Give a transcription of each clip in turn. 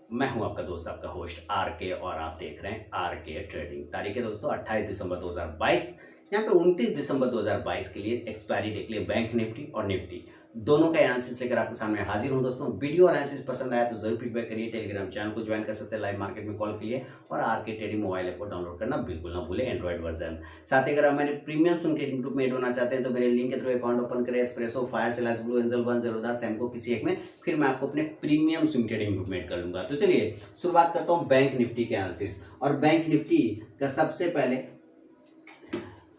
मैं हूं आपका दोस्त, आपका होस्ट आर के, और आप देख रहे हैं आर के ट्रेडिंग। तारीख है दोस्तों 28 दिसंबर 2022। यहाँ पे 29 दिसंबर 2022 के लिए एक्सपायरी डे के लिए बैंक निफ्टी और निफ्टी दोनों का एनालिसिस लेकर आपके सामने हाजिर हूं दोस्तों। वीडियो और एनालिसिस पसंद आया तो जरूर फीडबैक करिए। टेलीग्राम चैनल को ज्वाइन कर सकते हैं, लाइव मार्केट में कॉल कीजिए, और आर के ट्रेडिंग मोबाइल ऐप को डाउनलोड करना बिल्कुल ना भूलें, एंड्रॉइड वर्जन। साथ ही अगर आप मेरे प्रीमियम स्विंग ट्रेडिंग ग्रुप में एड होना चाहते हैं तो मेरे लिंक के थ्रू अकाउंट ओपन करें। Espresso, fire, Silas blue, angel one, Zerodha, Samco किसी एक में, फिर मैं आपको अपने प्रीमियम स्विंग ट्रेडिंग ग्रुप में ऐड कर लूंगा। तो चलिए शुरुआत करता हूं बैंक निफ्टी के एनालिसिस। और बैंक निफ्टी का सबसे पहले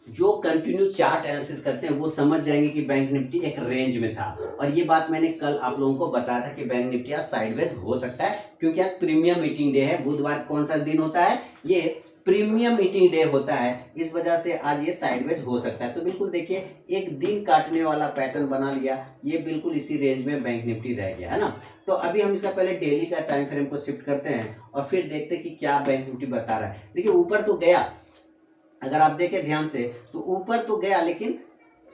जो कंटिन्यू चार्ट एनालिसिस करते हैं वो समझ जाएंगे कि बैंक निफ्टी एक रेंज में था। और ये बात मैंने कल आप लोगों को बताया था कि बैंक निफ्टी आज साइडवेज हो सकता है, क्योंकि आज प्रीमियम मीटिंग डे है। बुधवार कौन सा दिन होता है? ये प्रीमियम मीटिंग डे होता है, इस वजह से आज ये साइडवेज हो सकता है। तो बिल्कुल देखिए, एक दिन काटने वाला पैटर्न बना लिया, ये बिल्कुल इसी रेंज में बैंक निफ्टी रह गया है ना। तो अभी हम इसका पहले डेली का टाइम फ्रेम को शिफ्ट करते हैं और फिर देखते हैं कि क्या बैंक निफ्टी बता रहा है। देखिए ऊपर तो गया, अगर आप देखें ध्यान से तो ऊपर तो गया लेकिन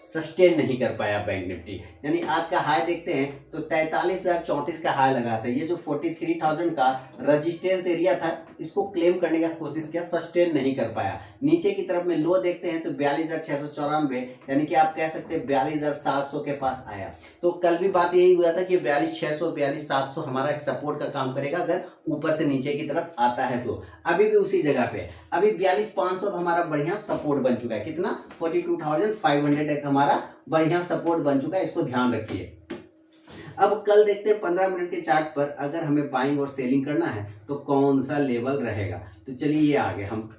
सस्टेन नहीं कर पाया बैंक निफ्टी। यानी आज का हाई देखते हैं तो 43,034 का हाई लगा था। ये जो 43,000 का रजिस्टेंस एरिया था, इसको क्लेम करने का कोशिश किया, सस्टेन नहीं कर पाया। नीचे की तरफ में लो देखते हैं तो 42,694, यानी कि आप कह सकते हैं 42,700 के पास आया। तो कल भी बात यही हुआ था कि 42,600 42,700 हमारा एक सपोर्ट का काम करेगा अगर ऊपर से नीचे की तरफ आता है। तो अभी भी उसी जगह पे, अभी 42,500 हमारा बढ़िया सपोर्ट बन चुका है। कितना? 42,500 एक हमारा बढ़िया सपोर्ट बन चुका है, इसको ध्यान रखिए। अब कल देखते हैं 15 मिनट के चार्ट पर अगर हमें बाइंग और सेलिंग करना है तो कौन सा लेवल रहेगा। तो चलिए ये आगे हम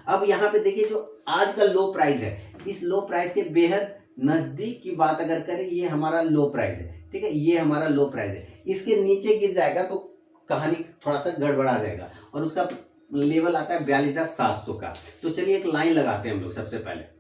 अब यहाँ पे देखिए, जो आज का लो प्राइस है, इस लो प्राइस के बेहद नजदीक की बात अगर करें, ये हमारा लो प्राइस है, ठीक है, ये हमारा लो प्राइस है। इसके नीचे गिर जाएगा तो कहानी थोड़ा सा गड़बड़ा जाएगा, और उसका लेवल आता है 42,700 का। तो चलिए एक लाइन लगाते हैं हम लोग। सबसे पहले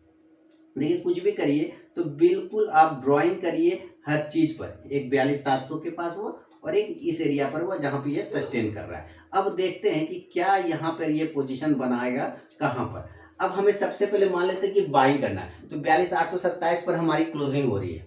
देखिए, कुछ भी करिए तो बिल्कुल आप ड्राइंग करिए हर चीज पर। एक 42,700 के पास हुआ और एक इस एरिया पर हुआ जहां पे ये सस्टेन कर रहा है। अब देखते हैं कि क्या यहाँ पर ये पोजीशन बनाएगा कहां पर। अब हमें सबसे पहले मान लेते हैं कि बाइंग करना है, तो 42,827 पर हमारी क्लोजिंग हो रही है,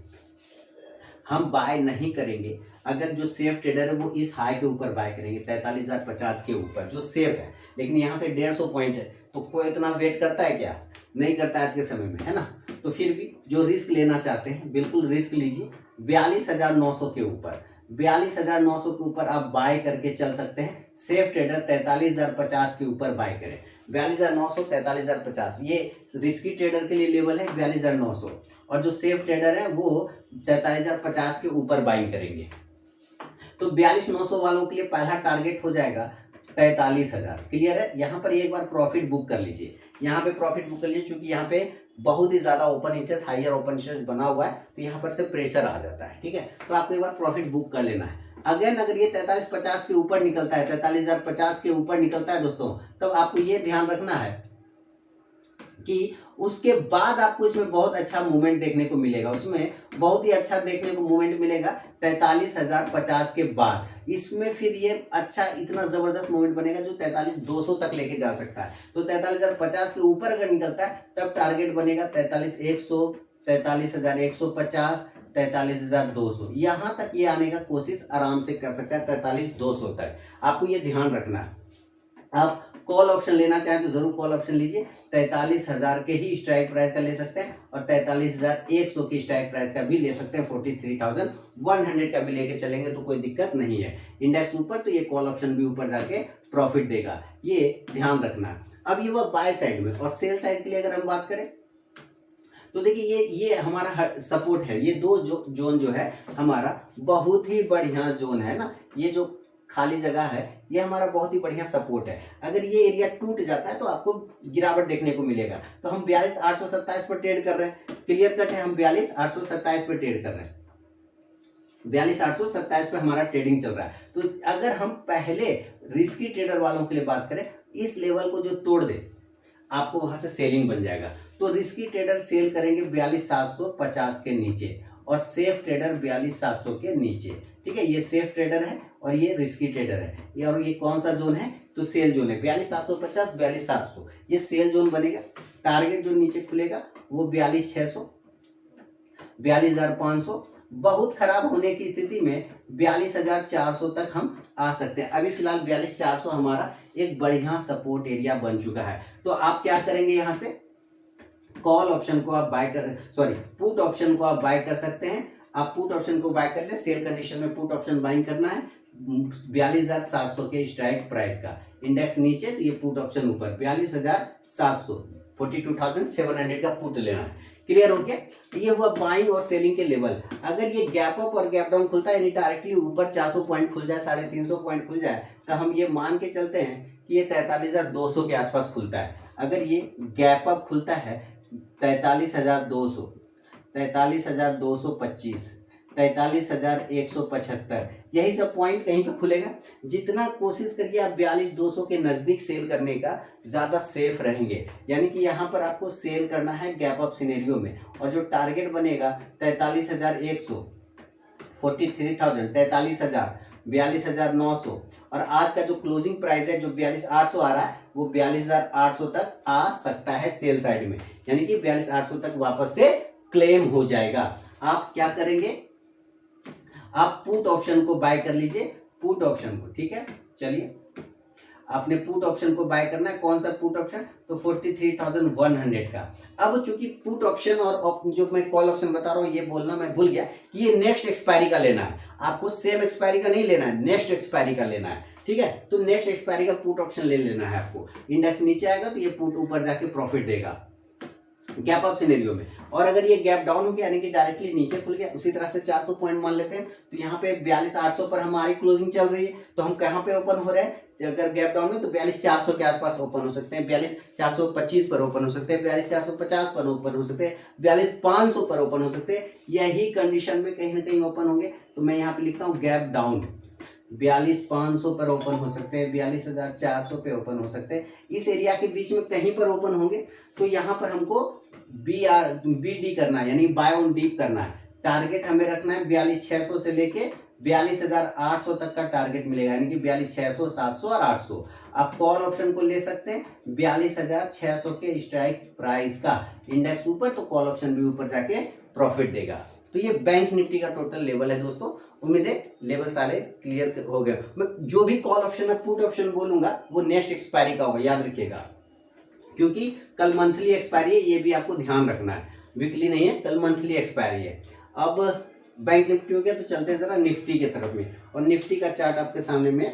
हम बाय नहीं करेंगे। अगर जो सेफ ट्रेडर है वो इस हाई के ऊपर बाय करेंगे, 43,050 के ऊपर, जो सेफ है। लेकिन यहाँ से 150 पॉइंट है, तो कोई इतना वेट करता है क्या? नहीं करता आज के समय में, है ना। तो फिर भी जो रिस्क लेना चाहते हैं बिल्कुल रिस्क लीजिए। 42,900 के ऊपर, 42,900 के ऊपर आप बाय करके चल सकते हैं। सेफ ट्रेडर 43,050 के ऊपर बाय करें। 42,900, 43,050 ये रिस्की ट्रेडर के लिए लेवल है 42,900, और जो सेफ ट्रेडर है वो 43,050 के ऊपर बाइंग करेंगे। तो 42,900 वालों के लिए पहला टारगेट हो जाएगा 43,000। क्लियर है? यहाँ पर एक बार प्रॉफिट बुक कर लीजिए, यहाँ पे प्रॉफिट बुक कर लीजिए, क्योंकि यहाँ पे बहुत ही ज्यादा open interest, higher open interest बना हुआ है, तो यहाँ पर से प्रेशर आ जाता है। ठीक है, तो आपको एक बार प्रॉफिट बुक कर लेना है। अगेन अगर ये 43,50 के ऊपर निकलता है, 43,050 के ऊपर निकलता है दोस्तों, तब आपको ये ध्यान रखना है कि उसके बाद आपको इसमें बहुत अच्छा मूवमेंट देखने को मिलेगा। उसमें बहुत ही अच्छा देखने को मूवमेंट मिलेगा 43,050 के बाद। इसमें फिर ये अच्छा इतना जबरदस्त मूवमेंट बनेगा जो 43,200 तक लेके जा सकता है। तो 43,050 के ऊपर अगर निकलता है तब टारगेट बनेगा 43,100, 43,150, 43,200। यहां तक ये आने का कोशिश आराम से कर सकता है, 43,200 तक। आपको ये ध्यान रखना है। आप कॉल ऑप्शन लेना चाहें तो जरूर कॉल ऑप्शन लीजिए। 43,000 के ही स्ट्राइक प्राइस का ले सकते हैं, और 43,100 की स्ट्राइक प्राइस का भी ले सकते हैं। 43,100 का भी लेके चलेंगे तो कोई दिक्कत नहीं है। इंडेक्स ऊपर तो ये कॉल ऑप्शन भी ऊपर जाके प्रॉफिट देगा, ये ध्यान रखना। अब ये वह बाय साइड में, और सेल साइड के लिए अगर हम बात करें तो देखिए ये हमारा सपोर्ट है। ये दो जोन जो है हमारा बहुत ही बढ़िया जोन है ना। ये जो खाली जगह है ये हमारा बहुत ही बढ़िया सपोर्ट है। अगर ये एरिया टूट जाता है तो आपको गिरावट देखने को मिलेगा। तो हम 42,827 पर ट्रेड कर रहे हैं। क्लियर कट है, हम 42,827 पर ट्रेड कर रहे हैं। 42,827 पे हमारा ट्रेडिंग चल रहा है। तो अगर हम पहले रिस्की ट्रेडर वालों के लिए बात करें, इस लेवल को जो तोड़ दे आपको वहां से सेलिंग बन जाएगा। तो रिस्की ट्रेडर सेल करेंगे 42,750 के नीचे, और सेफ ट्रेडर 42,700 के नीचे। ठीक है, ये सेफ ट्रेडर है और ये रिस्की ट्रेडर है। ये और ये कौन सा जोन है? तो सेल जोन है। 42,750, 42,700 ये सेल जोन बनेगा। टारगेट जो नीचे खुलेगा वो 42,600, 42,500 बहुत खराब होने की स्थिति में 42,400 तक हम आ सकते हैं। अभी फिलहाल 42,400 हमारा एक बढ़िया सपोर्ट एरिया बन चुका है। तो आप क्या करेंगे, यहाँ से कॉल ऑप्शन को आप बाय कर, सॉरी पुट ऑप्शन को आप बाय कर सकते हैं। आप पुट ऑप्शन को बाय करते हैं, सेल कंडीशन में पुट ऑप्शन बाइंग करना है 42,700 के स्ट्राइक प्राइस का। इंडेक्स नीचे तो ये पुट ऑप्शन ऊपर 42,700 42,700 का पुट लेना है। क्लियर हो गया? ये हुआ बाइंग और सेलिंग के लेवल। अगर ये गैप अप और गैप डाउन खुलता है, यानी डायरेक्टली ऊपर 400 पॉइंट खुल जाए, 350 पॉइंट खुल जाए, तो हम ये मान के चलते हैं कि ये 43,200 के आसपास खुलता है। अगर ये गैप अप खुलता है 43,200, 43,225, 43,175, यही सब पॉइंट कहीं पे खुलेगा। जितना कोशिश करिए आप 42,200 के नजदीक सेल करने का, ज्यादा सेफ रहेंगे। यानी कि यहाँ पर आपको सेल करना है गैप अप सिनेरियो में, और जो टारगेट बनेगा 43,100, 43,000, 43,000, 42,900, और आज का जो क्लोजिंग प्राइस है जो 42,800 आ रहा है, वो 42,800 तक आ सकता है सेल साइड में, यानी कि 42,800 तक वापस से क्लेम हो जाएगा। आप क्या करेंगे, आप पुट ऑप्शन को बाय कर लीजिए, पुट ऑप्शन को। ठीक है, चलिए आपने पुट ऑप्शन को बाय करना है। कौन सा पुट ऑप्शन? तो 43,100 का। अब चूंकि पुट ऑप्शन और जो मैं कॉल ऑप्शन बता रहा हूँ, ये बोलना मैं भूल गया कि ये नेक्स्ट एक्सपायरी का लेना है आपको, सेम एक्सपायरी का नहीं लेना है, नेक्स्ट एक्सपायरी का लेना है। ठीक है, तो नेक्स्ट एक्सपायरी का पुट ऑप्शन ले लेना है आपको। इंडेक्स नीचे आएगा तो ये पुट ऊपर जाके प्रॉफिट देगा गैप अप सिनेरियो में। और अगर ये गैप डाउन हो गया, यानी कि डायरेक्टली नीचे खुल गया, उसी तरह से 400 पॉइंट मान लेते हैं, तो यहाँ पे 42,800 पर हमारी क्लोजिंग चल रही है, तो हम कहाँ पे ओपन हो रहे हैं? अगर गैप डाउन में तो 42,400 के आसपास ओपन हो सकते हैं, 42,425 पर ओपन हो सकते हैं, 42,450 पर ओपन हो सकते हैं, 42,500 पर ओपन हो सकते हैं। यही कंडीशन में कहीं ना कहीं ओपन होंगे, तो मैं यहाँ पे लिखता हूँ गैप डाउन 42,500 पर ओपन हो सकते हैं, 42,400 पे ओपन हो सकते हैं। इस एरिया के बीच में कहीं पर ओपन होंगे, तो यहाँ पर हमको BD करना है, यानी बाय ऑन डीप करना है। टारगेट हमें रखना है 42,600 से लेके 42,800 तक का टारगेट मिलेगा, यानी कि 42,600, 700 और 800। आप कॉल ऑप्शन को ले सकते हैं 42,600 के स्ट्राइक प्राइस का। इंडेक्स ऊपर तो कॉल ऑप्शन भी ऊपर जाके प्रॉफिट देगा। तो ये बैंक निफ्टी का टोटल लेवल है दोस्तों। उम्मीद है लेवल सारे क्लियर हो गए। मैं जो भी कॉल ऑप्शन है पुट ऑप्शन बोलूंगा वो नेक्स्ट एक्सपायरी का होगा, याद रखिएगा, क्योंकि कल मंथली एक्सपायरी है, ये भी आपको ध्यान रखना है। वीकली नहीं है, कल मंथली एक्सपायरी है। अब बैंक निफ्टी हो गया, तो चलते हैं जरा निफ्टी की तरफ में, और निफ्टी का चार्ट आपके सामने में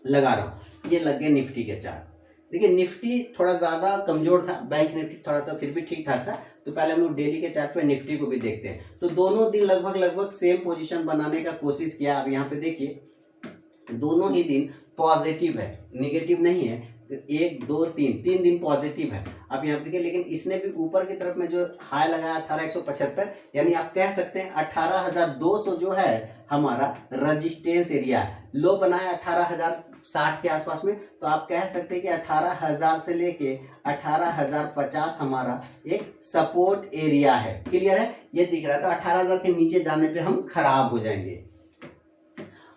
लगा रहा हूँ। ये लग गया निफ्टी के चार्ट। देखिए निफ्टी थोड़ा ज्यादा कमजोर था, बैंक निफ्टी थोड़ा सा फिर भी ठीक ठाक था। तो पहले हम लोग डेली के चार्ट पे निफ्टी को भी देखते हैं। तो दोनों दिन लगभग सेम पोजीशन बनाने का कोशिश किया। आप यहाँ पे देखिए दोनों ही दिन पॉजिटिव है, निगेटिव नहीं है। 1 2 3 दिन पॉजिटिव है। आप यहाँ पे देखिए, लेकिन इसने भी ऊपर की तरफ में जो हाई लगाया 18,175, यानी आप कह सकते हैं 18,200 जो है हमारा रजिस्टेंस एरिया है। लो बनाया 18,060 के आसपास में, तो आप कह सकते हैं कि 18,000 से लेके 18,050 हमारा एक सपोर्ट एरिया है। क्लियर है? ये दिख रहा है। तो 18,000 के नीचे जाने पे हम खराब हो जाएंगे।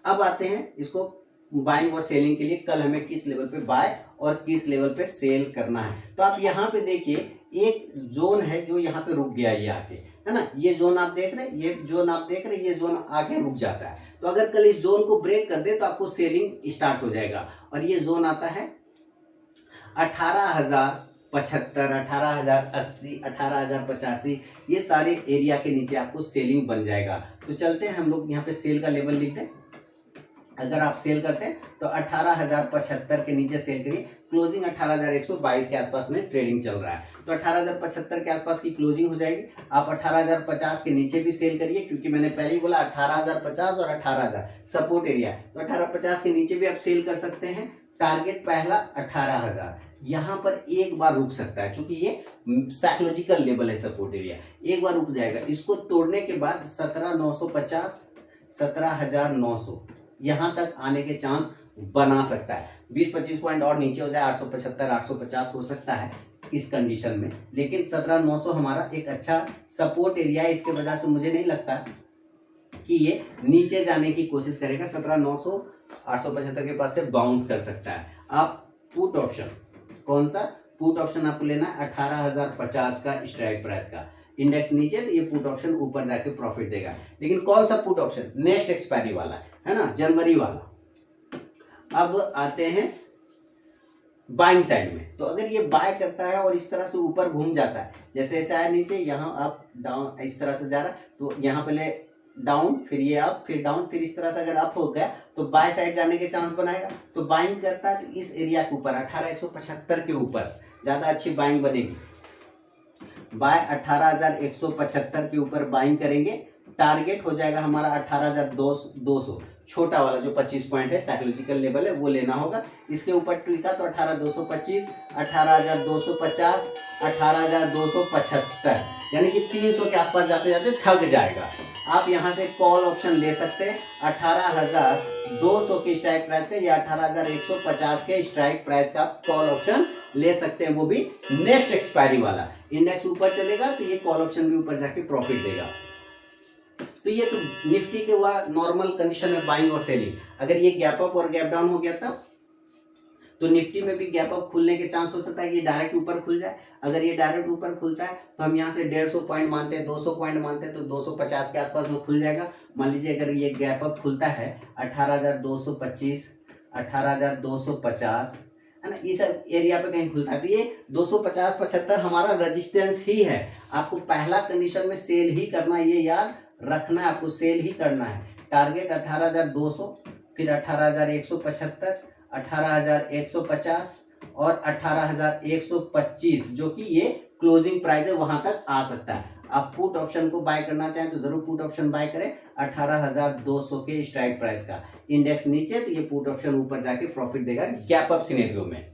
अब आते हैं इसको बाइंग और सेलिंग के लिए, कल हमें किस लेवल पे बाय और किस लेवल पे सेल करना है। तो आप यहाँ पे देखिए एक जोन है जो यहाँ पे रुक गया, ये आके, है ना, ये जोन आप देख रहे हैं, ये जोन आप देख रहे हैं, ये जोन आके रुक जाता है। तो अगर कल इस जोन को ब्रेक कर दे तो आपको सेलिंग स्टार्ट हो जाएगा। और ये जोन आता है 18,075, 18,080, 18,085, ये सारे एरिया के नीचे आपको सेलिंग बन जाएगा। तो चलते हैं हम लोग यहाँ पे सेल का लेवल लिखते हैं। अगर आप सेल करते हैं तो 18,075 के नीचे सेल करिए। क्लोजिंग 18,122 के आसपास में ट्रेडिंग चल रहा है, तो 18,075 के आसपास की क्लोजिंग हो जाएगी। आप 18,050 के नीचे भी सेल करिए, क्योंकि मैंने पहले ही बोला 18,050 और 18,000 सपोर्ट एरिया है, तो 18,050 के नीचे भी आप सेल कर सकते हैं। टारगेट पहला 18,000, यहाँ पर एक बार रुक सकता है, क्योंकि ये साइकोलॉजिकल लेवल है सपोर्ट एरिया, एक बार रुक जाएगा। इसको तोड़ने के बाद 17,950, 17,900 यहाँ तक आने के चांस बना सकता है। 20-25 पॉइंट और नीचे हो जाए 875, 850 हो सकता है इस कंडीशन में, लेकिन 17,900 हमारा एक अच्छा सपोर्ट एरिया है। इसके वजह से मुझे नहीं लगता कि ये नीचे जाने की कोशिश करेगा। 17,900, 875 के पास से बाउंस कर सकता है। आप पुट ऑप्शन, कौन सा पुट ऑप्शन आपको लेना है? 18,050 का स्ट्राइक प्राइस का। इंडेक्स नीचे तो ये पुट ऑप्शन ऊपर जाके प्रॉफिट देगा। लेकिन कौन सा पुट ऑप्शन? नेक्स्ट एक्सपायरी वाला है ना, जनवरी वाला। अब आते हैं बाइंग साइड में। तो अगर ये बाय करता है और इस तरह से ऊपर घूम जाता है, जैसे ऐसे आया नीचे, यहाँ अप डाउन इस तरह से जा रहा है, तो यहाँ पहले डाउन, फिर ये अप, फिर डाउन, फिर इस तरह से अगर अप हो गया तो बाय साइड जाने के चांस बनाएगा। तो बाइंग करता है तो इस एरिया के ऊपर 18,175 के ऊपर ज़्यादा अच्छी बाइंग बनेगी। बाय 18,175 के ऊपर बाइंग करेंगे। टारगेट हो जाएगा हमारा 18,200, छोटा वाला जो 25 पॉइंट है, साइकोलॉजिकल लेवल है, वो लेना होगा। इसके ऊपर टिका तो 18,225, 18,250, 18,275, यानी कि 300 के आसपास जाते जाते थक जाएगा। आप यहाँ से कॉल ऑप्शन ले सकते हैं 18,200 के स्ट्राइक प्राइस का या 18,150 के स्ट्राइक प्राइस का आप कॉल ऑप्शन ले सकते हैं, वो भी नेक्स्ट एक्सपायरी वाला। इंडेक्स ऊपर चलेगा तो ये कॉल ऑप्शन भी ऊपर जाके प्रॉफिट देगा। तो ये तो निफ्टी के हुआ नॉर्मल कंडीशन में बाइंग और सेलिंग। अगर ये गैप अप और गैप डाउन हो गया तब तो निफ्टी में भी गैप अप खुलने के चांस हो सकता है कि ये डायरेक्ट ऊपर खुल जाए। अगर ये डायरेक्ट ऊपर खुलता है तो हम यहाँ से 150 पॉइंट मानते हैं, 200 पॉइंट मानते हैं, तो 250 के आसपास में खुल जाएगा। मान लीजिए अगर ये गैप अप खुलता है 18,225, 18,250 है ना, इस एरिया पे कहीं खुलता है तो ये 250-75 हमारा रेजिस्टेंस ही है। आपको पहला कंडीशन में सेल ही करना है, ये याद रखना है, आपको सेल ही करना है। टारगेट 18,200, फिर 18,175, 18,150 और 18,125, जो कि ये क्लोजिंग प्राइस है, वहां तक आ सकता है। आप पुट ऑप्शन को बाय करना चाहें तो जरूर पुट ऑप्शन बाय करें 18,200 के स्ट्राइक प्राइस का। इंडेक्स नीचे तो ये पुट ऑप्शन ऊपर जाके प्रॉफिट देगा गैप अप सिनेरियो में।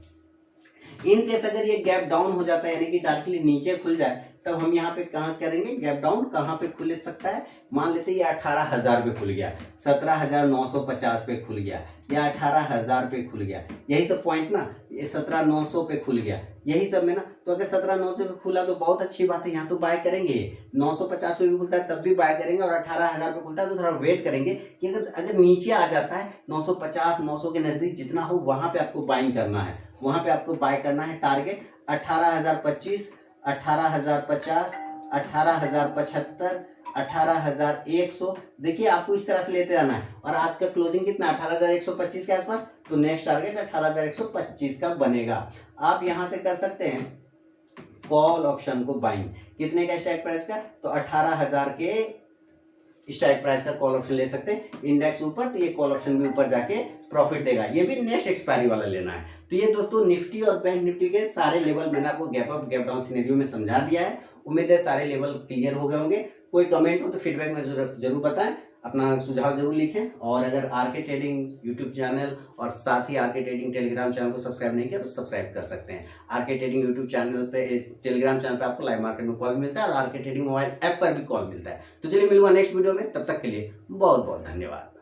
इन केस अगर ये गैप डाउन हो जाता है, यानी कि डायरेक्टली नीचे खुल जाए, तब हम यहाँ पे कहाँ करेंगे गैप डाउन, कहाँ पे खुल सकता है? मान लेते हैं ये 18,000 पे खुल गया, 17,950 पे खुल गया, या 18,000 पे खुल गया, यही सब पॉइंट ना, ये 17,900 पे खुल गया, यही सब में ना। तो अगर 17,900 पे खुला तो बहुत अच्छी बात है, यहाँ तो बाय करेंगे। 950 पे भी खुलता है तब भी बाय करेंगे, और 18,000 पे खुलता है तो थोड़ा वेट करेंगे कि अगर नीचे आ जाता है 950, 900 के नजदीक जितना हो वहां पे आपको बाइंग करना है, वहां पे आपको बाय करना है। टारगेट 18,025, 18,050, 18,075, 18,100। देखिए आपको इस तरह से लेते जाना है। और आज का क्लोजिंग कितना? 18,125 के आसपास, तो नेक्स्ट टारगेट 18,125 का बनेगा। आप यहां से कर सकते हैं कॉल ऑप्शन को बाइंग। कितने का स्ट्राइक प्राइस का? तो 18,000 के स्ट्राइक प्राइस का कॉल ऑप्शन ले सकते हैं। इंडेक्स ऊपर तो ये कॉल ऑप्शन भी ऊपर जाके प्रॉफिट देगा। ये भी नेक्स्ट एक्सपायरी वाला लेना है। तो ये दोस्तों निफ्टी और बैंक निफ्टी के सारे लेवल मैंने आपको gap up gap down scenario में समझा दिया है। उम्मीद है सारे लेवल क्लियर हो गए होंगे। कोई कमेंट हो तो फीडबैक में जरूर बताएं, अपना सुझाव जरूर लिखें। और अगर आरके ट्रेडिंग यूट्यूब चैनल और साथ ही आरके ट्रेडिंग टेलीग्राम चैनल को सब्सक्राइब नहीं किया तो सब्सक्राइब कर सकते हैं। आरके ट्रेडिंग यूट्यूब चैनल पे, टेलीग्राम चैनल पे आपको लाइव मार्केट में कॉल मिलता है और आरके ट्रेडिंग मोबाइल ऐप पर भी कॉल मिलता है। तो चलिए मिलूंगा नेक्स्ट वीडियो में, तब तक के लिए बहुत बहुत धन्यवाद।